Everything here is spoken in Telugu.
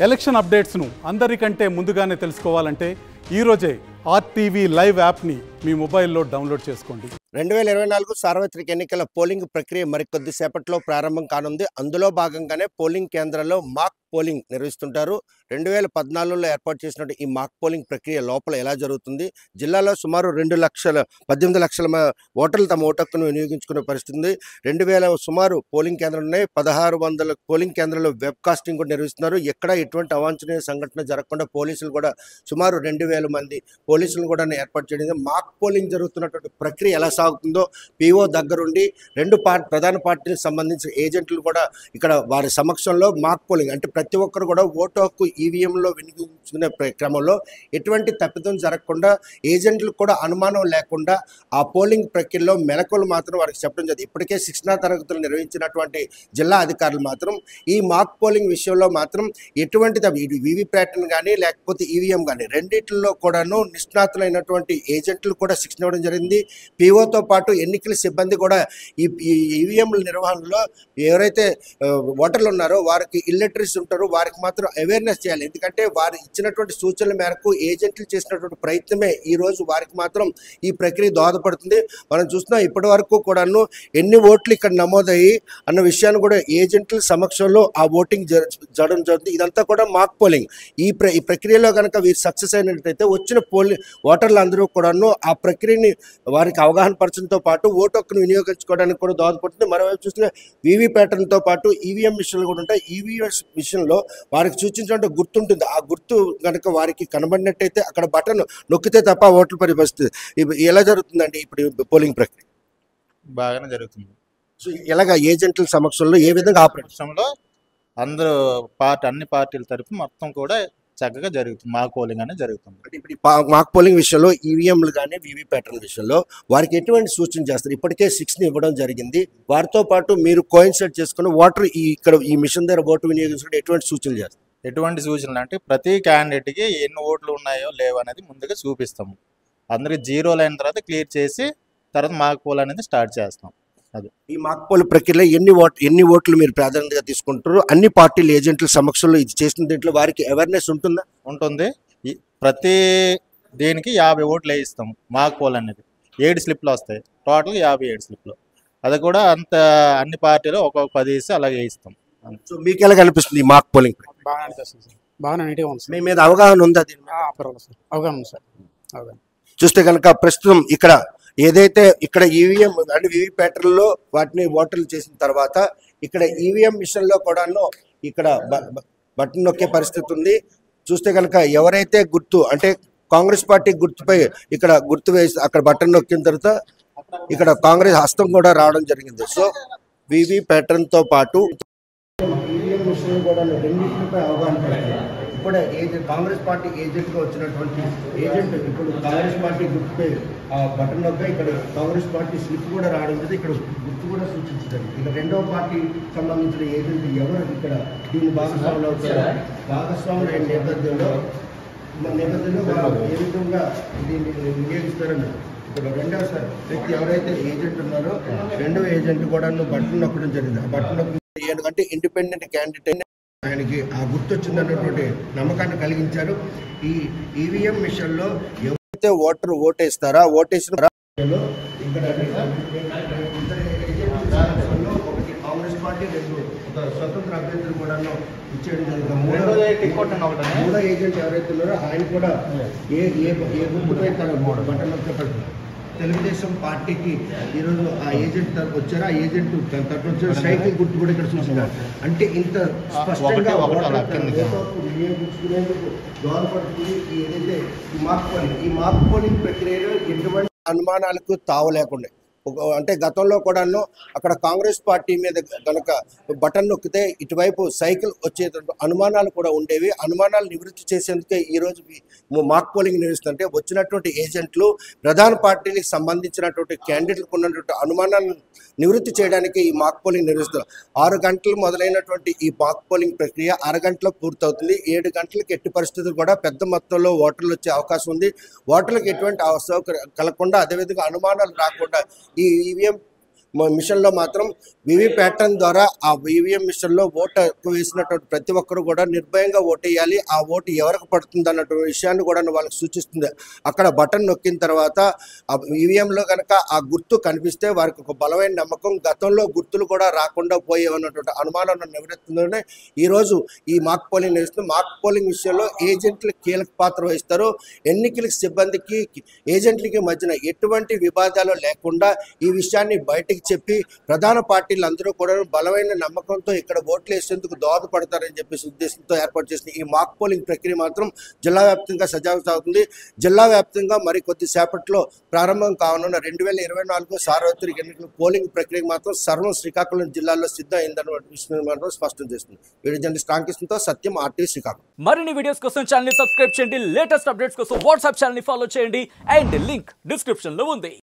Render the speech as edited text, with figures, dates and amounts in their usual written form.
ఎలక్షన్ అప్డేట్స్ను అందరికంటే ముందుగానే తెలుసుకోవాలంటే ఈరోజే ఆర్టీవీ లైవ్ యాప్ని మీ మొబైల్లో డౌన్లోడ్ చేసుకోండి. 2024 సార్వత్రిక ఎన్నికల పోలింగ్ ప్రక్రియ మరికొద్ది సేపట్లో ప్రారంభం కానుంది. అందులో భాగంగానే పోలింగ్ కేంద్రాల్లో మాక్ పోలింగ్ నిర్వహిస్తుంటారు. 2014లో ఏర్పాటు చేసినట్టు ఈ మాక్ పోలింగ్ ప్రక్రియ లోపల ఎలా జరుగుతుంది? జిల్లాలో సుమారు 18 లక్షల ఓటర్లు తమ ఓటు హక్కును వినియోగించుకునే పరిస్థితి ఉంది. 2000 సుమారు పోలింగ్ కేంద్రాలు ఉన్నాయి. 1600 పోలింగ్ కేంద్రాల్లో వెబ్ కాస్టింగ్ కూడా నిర్వహిస్తున్నారు. ఎక్కడ ఎటువంటి అవాంఛనీయ సంఘటన జరగకుండా పోలీసులు కూడా సుమారు 2000 మంది పోలీసులు కూడా ఏర్పాటు చేయడం. మాక్ పోలింగ్ జరుగుతున్నటువంటి ప్రక్రియ ఎలా సాగుతుందో పిఓ దగ్గరుండి ప్రధాన పార్టీలకు సంబంధించిన ఏజెంట్లు కూడా ఇక్కడ వారి సమక్షంలో మాక్ పోలింగ్ అంటే ప్రతి ఒక్కరు కూడా ఓటు హక్కు ఈవీఎంలో వినియోగించుకునే క్రమంలో ఎటువంటి తప్పిదం జరగకుండా ఏజెంట్లకు కూడా అనుమానం లేకుండా ఆ పోలింగ్ ప్రక్రియలో మెలకువలు మాత్రం వారికి చెప్పడం జరిగింది. ఇప్పటికే శిక్షణా తరగతులు నిర్వహించినటువంటి జిల్లా అధికారులు మాత్రం ఈ మాక్ పోలింగ్ విషయంలో మాత్రం ఎటువంటి వీవీప్యాట్ను కానీ లేకపోతే ఈవీఎం కానీ రెండిట్లో కూడాను నిష్ణాతులైనటువంటి ఏజెంట్లు కూడా శిక్షణ ఇవ్వడం జరిగింది. పిఓతో పాటు ఎన్నికల సిబ్బంది కూడా ఈ ఈవీఎంల నిర్వహణలో ఎవరైతే ఓటర్లు ఉన్నారో వారికి ఇల్లిటరసీ ఉంటారో వారికి మాత్రం అవేర్నెస్ చేయాలి. ఎందుకంటే వారు ఇచ్చినటువంటి సూచనల మేరకు ఏజెంట్లు చేసినటువంటి ప్రయత్నమే ఈరోజు వారికి మాత్రం ఈ ప్రక్రియ దోహదపడుతుంది. మనం చూస్తున్నాం ఇప్పటి వరకు కూడాను ఎన్ని ఓట్లు ఇక్కడ నమోదయ్యి అన్న విషయాన్ని కూడా ఏజెంట్ల సమక్షంలో ఆ ఓటింగ్ జరగడం జరుగుతుంది. ఇదంతా కూడా మాక్ పోలింగ్. ఈ ప్రక్రియలో కనుక వీరు సక్సెస్ అయినట్లయితే వచ్చిన ఓటర్లు అందరూ కూడాను ఆ ప్రక్రియని వారికి అవగాహన పరచడంతో పాటు ఓటు హక్కును వినియోగించుకోవడానికి కూడా దోహదపడుతుంది. మరోవైపు చూస్తే వీవీప్యాట్లతో పాటు ఈవీఎం మిషన్లు కూడా ఉంటాయి. ఈవీఎం మిషన్లో వారికి సూచించినట్టు గుర్తుంటుంది. ఆ గుర్తు కనుక వారికి కనబడినట్టయితే అక్కడ బటన్ నొక్కితే తప్ప ఓట్లు పడే పరిస్థితి. ఎలా జరుగుతుందండి ఇప్పుడు పోలింగ్ ప్రక్రియ? బాగానే జరుగుతుంది. సో ఎలాగ ఏజెంట్ల సమక్షంలో ఏ విధంగా ఆపరేషన్లో అందరూ అన్ని పార్టీల తరఫు మొత్తం కూడా చక్కగా జరుగుతుంది. మాక్ పోలింగ్ అనేది జరుగుతుంది. ఇప్పుడు మాక్ పోలింగ్ విషయంలో ఈవీఎంలు కానీ వీవీప్యాట్ల విషయంలో వారికి ఎటువంటి సూచన చేస్తారు? ఇప్పటికే 6ని ఇవ్వడం జరిగింది. వారితో పాటు మీరు కోయిన్సైడ్ చేసుకుని ఓటర్ ఇక్కడ ఈ మిషన్ దగ్గర ఓటు వినియోగించుకుంటే ఎటువంటి సూచనలు చేస్తారు? ఎటువంటి సూచనలు అంటే ప్రతి క్యాండిడేట్కి ఎన్ని ఓట్లు ఉన్నాయో లేవు అనేది ముందుగా చూపిస్తాము. అందరికి జీరోలు అయిన తర్వాత క్లియర్ చేసి తర్వాత మాక్ పోల్ అనేది స్టార్ట్ చేస్తాం. అది ఈ మాక్ పోల్ ప్రక్రియలో ఎన్ని ఓట్లు మీరు ప్రాధాన్యతగా తీసుకుంటారు? అన్ని పార్టీల ఏజెంట్ల సమక్షంలో ఇది చేసిన దీంట్లో వారికి అవేర్నెస్ ఉంటుందా? ఉంటుంది. ప్రతి దీనికి 50 ఓట్లు వేయిస్తాం. మాక్ పోల్ అనేది 7 స్లిప్లు వస్తాయి. టోటల్ 57 స్లిప్లు. అది కూడా అన్ని పార్టీలు ఒక్కొక్క 10 వేసి అలాగే వేయిస్తాం. సో మీకు ఎలా కనిపిస్తుంది ఈ మాక్ పోలింగ్? బాగా అనిపిస్తుంది సార్. బాగా నీట్గా ఉంది. మీ మీద అవగాహన ఉందా? పర్వాలేదు సార్, అవగాహన ఉంది సార్. అవగాహన చూస్తే కనుక ప్రస్తుతం ఇక్కడ ఏదైతే ఇక్కడ ఈవీఎం అంటే వీవీప్యాట్లలో వాటిని ఓటర్లు చేసిన తర్వాత ఇక్కడ ఈవీఎం మిషన్లో కూడాను ఇక్కడ బటన్ నొక్కే పరిస్థితి ఉంది. చూస్తే కనుక ఎవరైతే గుర్తు అంటే కాంగ్రెస్ పార్టీ గుర్తుపై ఇక్కడ గుర్తు వేసి అక్కడ బటన్ నొక్కిన తర్వాత ఇక్కడ కాంగ్రెస్ హస్తం కూడా రావడం జరిగింది. సో వీవీప్యాట్తో పాటు ఈవీఎం మిషన్ కూడా రెండింటిపై అవగాహన పడుతుంది. ఇప్పుడే కాంగ్రెస్ పార్టీ ఏజెంట్గా వచ్చినటువంటి ఏజెంట్ ఇప్పుడు కాంగ్రెస్ పార్టీ గుర్తుపై ఆ బటన్ నొక్క ఇక్కడ కాంగ్రెస్ పార్టీ స్లిప్ కూడా రావడం జరిగింది. ఇక్కడ గుర్తు కూడా సూచించారు. ఇక రెండవ పార్టీ సంబంధించిన ఏజెంట్ ఎవరు ఇక్కడ దీన్ని భాగస్వాములు అవుతారు? భాగస్వాములు అయిన నేపథ్యంలో ఏ విధంగా దీన్ని వినియోగిస్తారని ఇక్కడ రెండవ వ్యక్తి ఎవరైతే ఏజెంట్ ఉన్నారో రెండవ ఏజెంట్ కూడా బటన్ నొక్కడం జరిగింది. ఆ బటన్ నొక్కడం ఎందుకంటే ఇండిపెండెంట్ క్యాండిడేట్ ఆయనకి ఆ గుర్తు వచ్చిందన్నటువంటి నమ్మకాన్ని కలిగించారు. ఈ ఈవీఎం మిషన్లో ఎవరైతే ఓటేస్తారో ఓటేసిన ఇక్కడ ఒకటి కాంగ్రెస్ పార్టీ ఒక స్వతంత్ర అభ్యర్థులు కూడా ఇచ్చేయడం జరిగింది. మూడో ఏజెంట్ ఎవరైతే ఉన్నారో ఆయన కూడా ఏ గుర్తుపై తన బటన్ నొక్కబడుతుంది. తెలుగుదేశం పార్టీకి ఈరోజు ఆ ఏజెంట్ తరపు వచ్చారు. ఆ ఏజెంట్ తరపు వచ్చారు. సైకిల్ గుర్తు కూడా ఇక్కడ చూసినారు. అంటే ఇంత స్పష్టంగా వినియోగించుకునేందుకు దోహదపడుతుంది ఏదైతే ఈ మాక్ పోలింగ్ ప్రక్రియలో ఎటువంటి అనుమానాలకు తావు లేకుండా అంటే గతంలో కూడాను అక్కడ కాంగ్రెస్ పార్టీ మీద కనుక బటన్ నొక్కితే ఇటువైపు సైకిల్ వచ్చే అనుమానాలు కూడా ఉండేవి. అనుమానాలు నివృత్తి చేసేందుకే ఈరోజు మాక్ పోలింగ్ నిర్వహిస్తుంటే వచ్చినటువంటి ఏజెంట్లు ప్రధాన పార్టీలకు సంబంధించినటువంటి క్యాండిడేట్లకు ఉన్నటువంటి అనుమానాలను నివృత్తి చేయడానికి ఈ మాక్ పోలింగ్ నిర్వహిస్తారు. 6 గంటలు మొదలైనటువంటి ఈ మాక్ పోలింగ్ ప్రక్రియ అరగంటలో పూర్తవుతుంది. 7 గంటలకు ఎట్టి పరిస్థితులు కూడా పెద్ద మొత్తంలో ఓటర్లు వచ్చే అవకాశం ఉంది. ఓటర్లకు ఎటువంటి అసౌకర్యం కలగకుండా అదేవిధంగా అనుమానాలు రాకుండా ఈ ఈవీఎం మిషన్లో మాత్రం వివి ప్యాటర్న్ ద్వారా ఆ ఈవీఎం మిషన్లో ఓటు వేసినటువంటి ప్రతి ఒక్కరు కూడా నిర్భయంగా ఓటు వేయాలి. ఆ ఓటు ఎవరికి పడుతుంది అన్నటువంటి విషయాన్ని కూడా వాళ్ళకి సూచిస్తుంది. అక్కడ బటన్ నొక్కిన తర్వాత ఆ ఈవీఎంలో కనుక ఆ గుర్తు కనిపిస్తే వారికి ఒక బలమైన నమ్మకం, గతంలో గుర్తులు కూడా రాకుండా పోయేవన్నటువంటి అనుమానం నివృత్తిలోనే ఈరోజు ఈ మాక్ పోలింగ్ నిర్వహిస్తుంది. మాక్ పోలింగ్ విషయంలో ఏజెంట్లు కీలక పాత్ర వహిస్తారు. ఎన్నికల సిబ్బందికి ఏజెంట్లకి మధ్యన ఎటువంటి వివాదాలు లేకుండా ఈ విషయాన్ని బయటికి చెప్పి ప్రధాన పార్టీలు అందరూ కూడా బలమైన నమ్మకంతో ఇక్కడ ఓట్లు వేసేందుకు దోహదపడతారని చెప్పేసి ఉద్దేశంతో ఏర్పాటు చేసిన ఈ మాక్ పోలింగ్ ప్రక్రియ మాత్రం జిల్లా వ్యాప్తంగా సజావుగా సాగుతుంది. జిల్లా వ్యాప్తంగా మరి కొద్ది సేపట్లో ప్రారంభం కానున్న 2024 సార్వత్రిక ఎన్నికల పోలింగ్ ప్రక్రియ మాత్రం సర్వం శ్రీకాకుళం జిల్లాలో సిద్ధం అయిందన్న విషయం మాత్రం స్పష్టం చేస్తుంది. వీడియో జర్నలిస్ట్ రామకృష్ణతో సత్యం, RTV శ్రీకాకుళం. మరిన్ని వీడియోస్ కోసం ఛానల్ ని సబ్స్క్రైబ్ చేయండి. లేటెస్ట్ అప్డేట్స్ కోసం వాట్సాప్ ఛానల్ ని ఫాలో చేయండి. అండ్ లింక్ డిస్క్రిప్షన్ లో ఉంది.